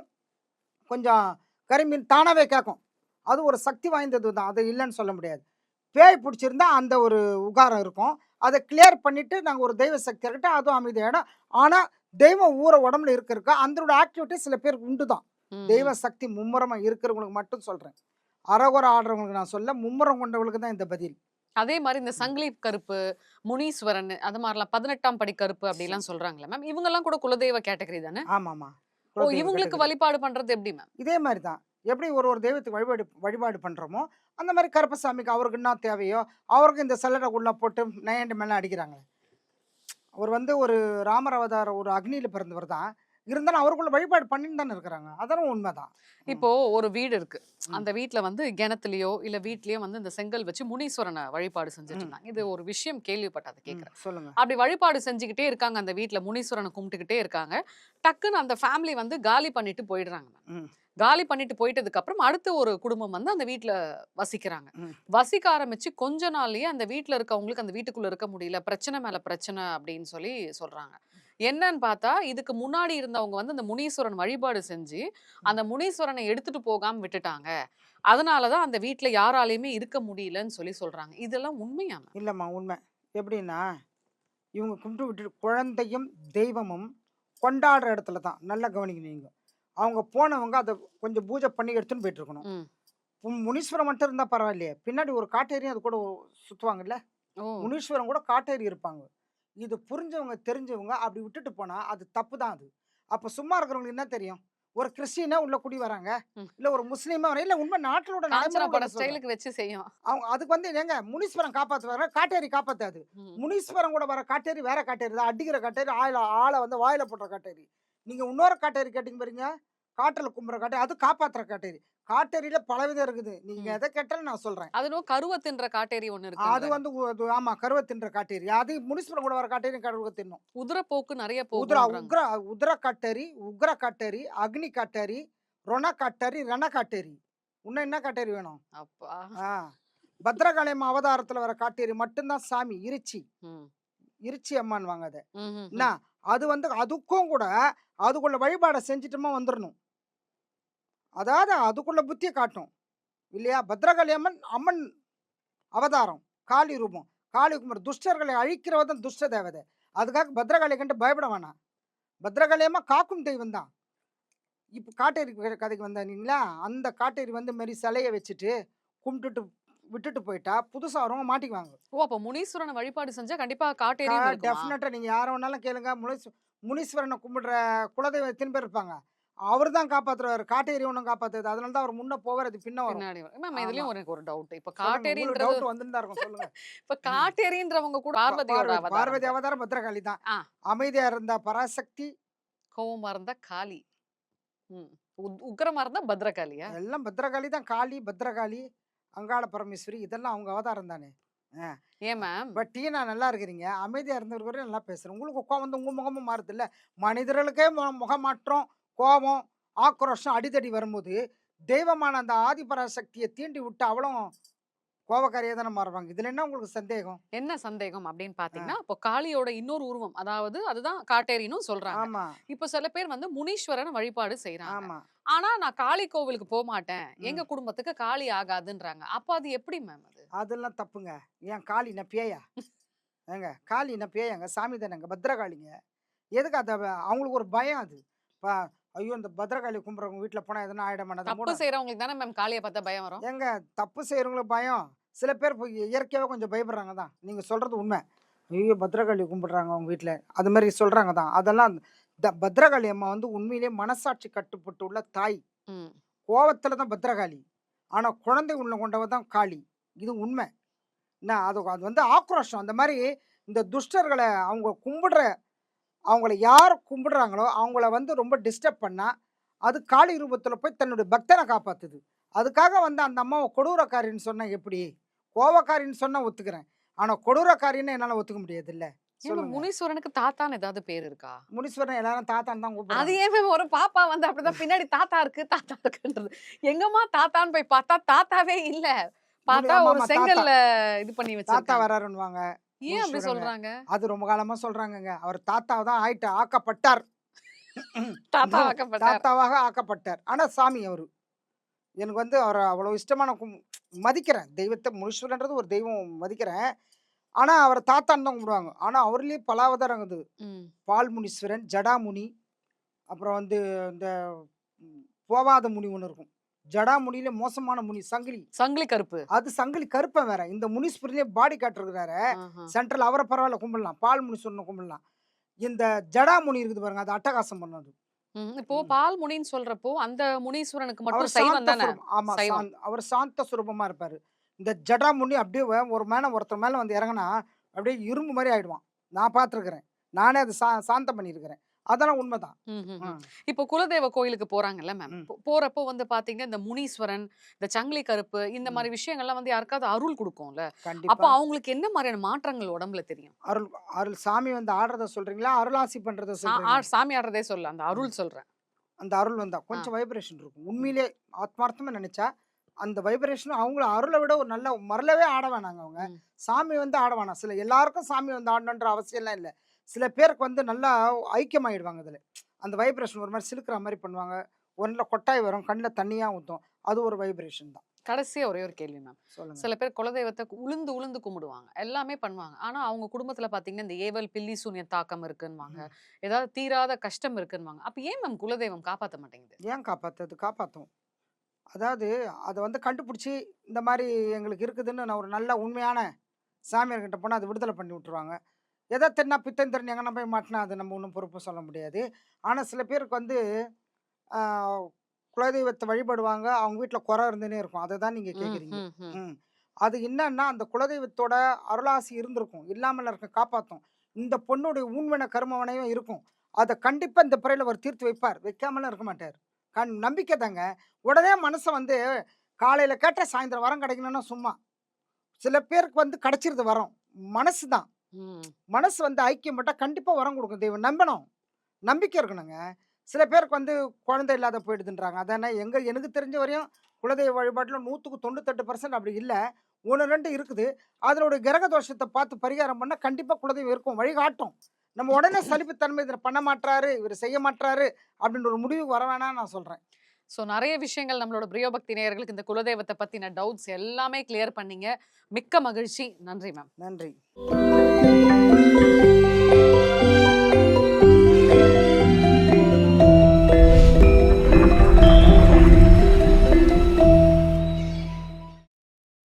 கொஞ்சம் கரிமீன் தானாவே கேட்கும். அது ஒரு சக்தி வாய்ந்தது தான். அது இல்லன்னு சொல்ல முடியாது. பேய் புடிச்சிருந்தா அந்த ஒரு உகாரம் இருக்கும். அத கிளியர் பண்ணிட்டு நாங்க ஒரு தெய்வ சக்தி இருக்கட்டும், அதுவும் அமைதியாயிடும். ஆனா, தெய்வம் உடம்புல இருக்க அதனோட ஆக்டிவிட்டி சில பேருக்கு உண்டு தான். தெய்வ ம்ஹ்ம். சக்தி மும்முரமா இருக்கிறவங்களுக்கு மட்டும் சொல்றேன். அரகுர ஆடுறவங்களுக்கு நான் சொல்லல. மும்முரம் கொண்டவங்களுக்கு தான் இந்த பதில். அதே மாரி இந்த ம். சங்கிலி கருப்பு, முனீஸ்வரன் அது மாரிலாம் 18ஆம் படி கருப்பு அப்படிலாம் சொல்றாங்கல்ல மேம். இவங்கலாம் கூட குலதெய்வ கேட்டகரி தானே? ஆமாமா. ஓ! குலதெய்வ இவங்களுக்கு கேட்டகரி. வழிபாடு பண்றது எப்படி மேம்? இதே மாரி தான். எப்படி ஒரு ஒரு தெய்வத்துக்கு வழிபாடு வழிபாடு பண்றோமோ, அந்த மாரி கருப்பசாமிக்கு அவருக்கு என்ன தேவையோ, அவருக்கு இந்த சல்லட குல்லா போட்டு நையாண்டி மேளம் அடிக்கிறாங்க. அவர் வந்து ஒரு ராமர் அவதாரம் ஒரு அக்னியில பிறந்தவர் தான். இருந்தாலும் அவருக்குள்ள வழிபாடு பண்ணின்னு தானே இருக்கிறாங்க. அதெல்லாம் உண்மைதான். ம், இப்போ ஒரு வீடு இருக்கு. ம், அந்த வீட்ல வந்து கிணத்துலயோ, இல்ல வீட்லயோ வந்து இந்த செங்கல் வச்சு முனீஸ்வரன வழிபாடு செஞ்சுட்டு ம், இருந்தாங்க. இது ஒரு விஷயம் கேள்விப்பட்டேன். அத ம். கேட்கிறேன். சொல்லுங்க. அப்படி வழிபாடு செஞ்சுகிட்டே இருக்காங்க அந்த வீட்ல. முனீஸ்வரன கும்பிட்டுக்கிட்டே இருக்காங்க. டக்குன்னு அந்த ஃபேமிலி வந்து காலி பண்ணிட்டு போயிடுறாங்க. ம், காலி பண்ணிட்டு போயிட்டதுக்கு அப்புறம் அடுத்த ஒரு குடும்பம் வந்து அந்த வீட்ல வசிக்கிறாங்க. ம், வசிக்க ஆரம்பிச்சு கொஞ்ச நாள்லயே அந்த வீட்ல இருக்கவங்களுக்கு அந்த வீட்டுக்குள்ள இருக்க முடியல. பிரச்சனை மேல பிரச்சனை அப்படின்னு சொல்லி சொல்றாங்க. என்னன்னு பார்த்தா, இதுக்கு முன்னாடி இருந்தவங்க வந்து அந்த முனீஸ்வரன் வழிபாடு செஞ்சு, ம். அந்த முனீஸ்வரன எடுத்துட்டு போகாம விட்டுட்டாங்க. அதனால தான் அந்த வீட்ல யாராலயுமே இருக்க முடியலன்னு சொல்லி சொல்றாங்க. இதெல்லாம் உண்மையாங்க? இல்லம்மா உண்மை. எப்படின்னா, இவங்க கும்பிட்டு விட்டுட்டு குழந்தையும், தெய்வமும் கொண்டாடுற இடத்துல தான். நல்லா கவனிக்கணும் நீங்க. அவங்க போனவங்க அத கொஞ்சம் பூஜை பண்ணி எடுத்துன்னு போயிட்டுருக்கணும். ம். முனீஸ்வரன் மட்டும் இருந்தா பரவாயில்லையே! பின்னாடி ஒரு காட்டேரியும் அது கூட சுத்துவாங்கல்ல. ஓ! முனீஸ்வரன் கூட காட்டேரி இருப்பாங்க. இது புரிஞ்சவங்க, தெரிஞ்சவங்க அப்படி விட்டுட்டு போனா, அது தப்பு தான் அது. அப்ப சும்மா இருக்கிறவங்களுக்கு என்ன தெரியும்? ஒரு கிறிஸ்டியனா உள்ள குடி வராங்க. ம். இல்ல ஒரு முஸ்லீமா வராங்க. இல்ல உண்மை நாட்டிலோட நடைமுறை காஞ்சனா பட உள்ளத சொல்றேன். ஸ்டைலுக்கு வச்சு செய்யும். அவங்க அதுக்கு வந்து ஏங்க முனீஸ்வரன் காப்பாத்துவாரா? காட்டேரி காப்பாத்தாது. ம். முனீஸ்வரன் கூட வர காட்டேரி வேற காட்டேரி தான். அடிக்கிற காட்டேரி, ஆள வந்து வாயில போடுற காட்டேரி. நீங்க இன்னொரு காட்டேரி கேட்டீங்க பாருங்க. காட்டுல கும்புற காட்டேரி, அது காப்பாத்துற காட்டேரி. காட்டேரியில பலவிதம் இருக்குது. நீங்க ம். எத கேட்டாலும் நான் சொல்றேன். அது என்னவோ கருவ தின்ற காட்டேரி ஒண்ணு அது இருக்குன்றாங்க. வந்து அது ஆமா கருவ தின்ற காட்டேரி. அது முனீஸ்வரன் கூட வர காட்டேரியும் கருவ தின்னும். உதிரப்போக்கு நெறைய உத்ரா போகுன்றாங்க. உக்ர உத்ர காட்டேரி, உக்ர காட்டேரி, அக்னி காட்டேரி, ரொண காட்டேரி, ரண காட்டேரி. இன்னும் என்ன காட்டேரி வேணும்? அப்பா! ஆ. பத்ரகாளியம்மா அவதாரத்துல வர காட்டேரி மட்டும்தான் சாமி. இருச்சி. ம். இருச்சி அம்மான்னுவாங்க அத. என்ன, ம்ஹ்ஹ்ம். அது வந்து அதுக்கும் கூட அதுக்குள்ள வழிபாட செஞ்சுட்டோமா வந்துரணும். அதாவது அதுக்குள்ள புத்திய காட்டும். இல்லையா? பத்ரகாளி அம்மன், அம்மன் அவதாரம். காளி ரூபம். காளி குமர் துஷ்டர்களை அழிக்கிறவ தான் துஷ்ட தேவதை. அதுக்காக பத்ரகாளிய கண்டு பயப்பட வேணாம். பத்ரகாளி அம்மா காக்கும் தெய்வம் தான். இப்ப காட்டேரி கதைக்கு வந்தீங்களா? அந்த காட்டேரி வந்து மாரி சிலைய வச்சுட்டு, கும்பிட்டுட்டு விட்டுட்டு போயிட்டா, புதுசா வரவங்க மாட்டிக்குவாங்க. ஓ! அப்ப முனீஸ்வரன வழிபாடு செஞ்சா கண்டிப்பா காட்டேரியும் இருக்குமா? டெஃபினட்டா நீங்க யார வேணாலும் கேளுங்க. முனீஸ்வரன கும்பிடுற குலதெய்வம் எத்தன பேர் இருப்பாங்க. அவரு தான் காப்பாத்துறாரு. காட்டேரி ஒண்ணும் காப்பாத்தாது. அதனால தான் அவர் முன்ன போவாரு. அது பின்ன வரும். பின்னாடி மேம் ஆமா. இதுலயும் எனக்கு ஒரு டவுட். இப்ப சொல்லுங்க. உங்களுக்கு காட்டேரின்றது டவுட் வந்துன்னு தான் இருக்கும். சொல்லுங்க. இப்ப ம். காட்டேரின்றவங்க கூட பார்வதியோட பார்வதி அவதாரம் பார்வதி தான். அவதாரம் பத்ரகாளி தான். ஆ. அமைதியா இருந்தா பராசக்தி. கோவமா இருந்தா காளி. ம். உக்கிரமா இருந்தா பத்ரகாளியா? எல்லாம் பத்ரகாளி தான். காளி, பத்ரகாளி, அங்காள பரமேஸ்வரி இதெல்லாம் அவங்க அவதாரம் தானே. அ. ஏன் மேம்? பட் டீனா நல்லா இருக்கிறீங்க. அமைதியா இருந்தவரு நல்லா பேசுறேன். உங்களுக்கு கோவம் வந்து உங்க முகமும் மாறுதுல்ல. மனிதர்களுக்கே முகமாற்றம், கோபம், ஆக்ரோஷம், அடிதடி வரும்போது, தெய்வமான அந்த ஆதிபராசக்திய தீண்டி விட்டு அவளும் கோவக்காரியா தானே மாறுவாங்க. இதுல என்ன உங்களுக்கு சந்தேகம்? என்ன சந்தேகம் அப்படின்னு ஆ. பார்த்தீங்கன்னா, அப்போ காளியோட இன்னொரு உருவம். அதாவது அதுதான் காட்டேரின்னும் சொல்றாங்க. ஆமா, இப்போ சில பேர் வந்து முனீஸ்வரன வழிபாடு செய்றாங்க. ஆமா. ஆனா, நான் காளி கோவிலுக்கு போமாட்டேன். எங்க ம். குடும்பத்துக்கு காளி ஆகாதுன்றாங்க. அப்ப அது எப்படி மேம் அது? அதெல்லாம் தப்புங்க. ஏன் காளி என்ன பேயா? ஏங்க காளி என்ன பேயாங்க? சாமி தானேங்க. பத்ரகாளிங்க. எதுக்கு அத அவங்களுக்கு ஒரு பயம் அது. ப ஐயோ! இந்த பத்ரகாளி கும்பிட்றவங்க வீட்ல போனா எதுனா ஆயிடுமான்னு அத தப்பு செய்றவங்களுக்கு தானே மேம் காளிய பார்த்தா பயம் வரும். ஏங்க தப்பு செய்றவங்களுக்கு பயம். சில பேர் இயற்கையாவே கொஞ்சம் பயப்படுறாங்க தான். நீங்க சொல்றது உண்மை. ஐயோ! பத்ரகாளி கும்பிடுறாங்க அவங்க வீட்ல. அது மாரி சொல்றாங்க தான். அதெல்லாம் பத்ரகாளி அம்மா வந்து உண்மையிலேயே மனசாட்சி கட்டுப்பட்டு உள்ள தாய். ம். கோவத்துல தான் பத்ரகாளி. ஆனா குழந்தை உள்ளம் கொண்டவ தான் காளி. இது உண்மை. என்ன அது அது வந்து ஆக்ரோஷம். அந்த மாரி இந்த துஷ்டர்கள அவங்க கும்பிடுற அவங்கள யார் கும்பிடுறாங்களோ, அவங்கள வந்து ரொம்ப டிஸ்டர்ப் பண்ணா, அது காளி ரூபத்துல போய் தன்னுடைய பக்தன காப்பாத்துது. அதுக்காக வந்து அந்த அம்மாவ கொடூரக்காரின்னு சொன்னா எப்படி? கோவக்காரின்னு சொன்னா ஒத்துக்கிறேன். ஆனா கொடூரக்காரின்னு என்னால ஒத்துக்க முடியாதுல்ல. ஏன் மேம் சொல்லுங்க. முனீஸ்வரனுக்கு தாத்தான்னு ஏதாவது பேர் இருக்கா? முனீஸ்வரன் எல்லாரும் தாத்தான்னு தான் அது கூப்பிடுறாங்க. ஏன் மேம் ஒரு பாப்பா வந்து அப்படிதான் பின்னாடி தாத்தா இருக்கு, தாத்தா இருக்குன்றது. எங்கம்மா தாத்தான்னு போய் பார்த்தா தாத்தாவே இல்ல. பார்த்தா ஒரு ஆமாமா தாத்தா. செங்கல்ல இது பண்ணி தாத்தா வச்சிருக்காங்க. வராருன்னுவாங்க. ஏன் அப்படி முனீஸ்வரங்க. சொல்றாங்க? அது ரொம்ப காலமா சொல்றாங்கங்க. அவர் தாத்தாவ தான் ஆக்கப்பட்டார். தாத்தா வாக்கப்பட்டார். தாத்தாவாக ஆக்கப்பட்டார். ஆனா சாமி அவரு. எனக்கு வந்து அவர அவ்வளோ இஷ்டமா நான் மதிக்கிறேன். தெய்வத்த முனீஸ்வரன்றது ஒரு தெய்வம் மதிக்கிறேன். ஆனா, அவர தாத்தான்னு தான் கும்பிடுவாங்க. ஆனா, அவர்லயே பல அவதாரம் இருக்குது. ம். பால் முனீஸ்வரன், ஜடாமுனி, அப்புறம் வந்து இந்த போவாத முனி ஒண்ணு இருக்கும். ஜடாமுனியில மோசமான முனி சங்கிலி. சங்கிலி கருப்பு. அது சங்கிலி கருப்பன் வேற. இந்த முனீஸ்வரன்லயே பாடி காட் இருக்கிறாரே, ஆஹா. சென்ட்ரல் அவர பரவால்ல கும்பிடலாம். பால் முனீஸ்வரன கும்பிடலாம். இந்த ஜடாமுனி இருக்குது பாருங்க, அது அட்டகாசம் பண்ணும் அது. ம். இப்போ ம். பால் முனின்னு சொல்றப்போ, அந்த முனீஸ்வரனுக்கு அவர் மட்டும் சைவம் சாந்த தானே? சுரூபம். ஆமா, சைவம். அவர் சாந்த சுரூபமா இருப்பாரு. இந்த ஜடாமுனி அப்படியே ஒருத்தர் மேல வந்து இறங்குனா, அப்படியே இரும்பு மாரி ஆயிடுவான். நான் பார்த்துருக்கிறேன். நானே அது சாந்தம் பண்ணியிருக்கிறேன். அதெல்லாம் உண்மதான். ம்ஹ்ஹ்ம். ம். இப்போ குலதெய்வ கோயிலுக்கு போறாங்கல்ல மேம். ம். போறப்போ வந்து பார்த்தீங்கன்னா, இந்த முனீஸ்வரன், இந்த சங்கிலி கருப்பு இந்த ம். மாரி விஷயங்கள்லாம் வந்து யாருக்காவது அருள் குடுக்கும்ல. அப்போ கண்டிப்பா. அவங்களுக்கு என்ன மாரியான மாற்றங்கள் உடம்புல தெரியும்? அருள் அருள் சாமி வந்து ஆடுறத சொல்றீங்களா? அருளாசி பண்றத சொல்றீங்களா? சாமி ஆடுறதே சொல்லல. அந்த ம். அருள் சொல்றேன். அந்த அருள் வந்தா ஆ. கொஞ்சம் வைப்ரேஷன் இருக்கும். ம். உண்மையிலே ஆத்மார்த்தமா நெனச்சா, அந்த வைப்ரேஷன் அவங்கள அருள விட ஒரு நல்ல மறலவே ஆட வேணாங்க அவங்க. ம். சாமி வந்து ஆட வேணாம். எல்லாருக்கும் சாமி வந்து ஆடணுன்ற அவசியம்லாம் இல்ல. சில பேருக்கு வந்து நல்லா ஐக்கியமாயிடுவாங்க அதுல. அந்த வைப்ரேஷன் ஒரு மாரி சிலுக்குற மாரி பண்ணுவாங்க. ஒண்ணுல கொட்டாய் வரும். கண்ல தண்ணியா ஊத்தும். அது ஒரு வைப்ரேஷன் தான். கடைசியா ஒரே ஒரு கேள்வி மேம். சொல்லுங்க. சில பேர் குலதெய்வத்த உழுந்து உழுந்து கும்பிடுவாங்க. எல்லாமே பண்ணுவாங்க. ஆனா அவங்க குடும்பத்துல பார்த்தீங்கன்னா, இந்த ஏவல், பில்லி சூனியம் தாக்கம் இருக்குன்னுவாங்க. ம். ஏதாவது தீராத கஷ்டம் இருக்குன்னுவாங்க. அப்ப ஏன் மேம் குலதெய்வம் காப்பாத்த மாட்டேங்குது? ஏன் காப்பாத்துது? காப்பாத்தும். அதாவது அத வந்து கண்டுபிடிச்சு, இந்த மாரி எங்களுக்கு இருக்குதுன்னு நான் ஒரு நல்ல உண்மையான சாமியார்கிட்ட போனா, அது விடுதலை பண்ணி விட்டுருவாங்க. எதா தென்னா பித்தம் தெரிஞ்சு எங்கனா போய் மாட்டுனா, அது நம்ம ஒண்ணும் பொறுப்பு சொல்ல முடியாது. ஆனா சில பேருக்கு வந்து ஆ குலதெய்வத்த வழிபடுவாங்க. அவங்க வீட்ல குறை இருந்துன்னே இருக்கும். அததான் நீங்க ம், கேட்குறீங்க. ம், ம். ம். அது என்னன்னா, அந்த குலதெய்வத்தோட அருளாசி இருந்திருக்கும். இல்லாமல இருக்க காப்பாத்தும். இந்த பொண்ணுடைய ஊன்வின கர்மவினையும் இருக்கும். அத கண்டிப்பா இந்த பிறையில அவர் தீர்த்து வைப்பார். வைக்காமலாம் இருக்க மாட்டார். நம்பிக்கை தாங்க. உடனே மனச வந்து காலையில கேட்டா சாயந்தரம் வரம் கிடைக்கணும்னா சும்மா. சில பேருக்கு வந்து கிடைச்சிருது வரம். மனசு தான். ம். மனசு வந்து ஐக்கியப்பட்டா கண்டிப்பா வரம் குடுக்கும் தெய்வம். நம்பணும். நம்பிக்கை இருக்கணுங்க. சில பேருக்கு வந்து குழந்தை இல்லாத போயிடுதுன்றாங்க. அதானே எனக்கு தெரிஞ்ச வரையும் குலதெய்வ வழிபாட்டுல 100க்கு 98% அப்படி இல்ல. 1, 2 இருக்குது. அதனுடைய கிரக தோஷத்த பார்த்து பரிகாரம் பண்ணா கண்டிப்பா குலதெய்வம் இருக்கும். வழிகாட்டும். நம்ம உடனே சலிப்புத்தன்மை இதில பண்ண மாட்றாரு, இவரு செய்ய மாட்றாரு அப்படின்ற ஒரு முடிவுக்கு வர வேணாம்னு நான் சொல்றேன். ஸோ நெறைய விஷயங்கள் நம்மளோட பிரியபக்தி நேயர்களுக்கு இந்த குலதெய்வத்த பத்தின டவுட்ஸ் எல்லாமே கிளியர் பண்ணீங்க. மிக்க மகிழ்ச்சி. நன்றி மேம். நன்றி.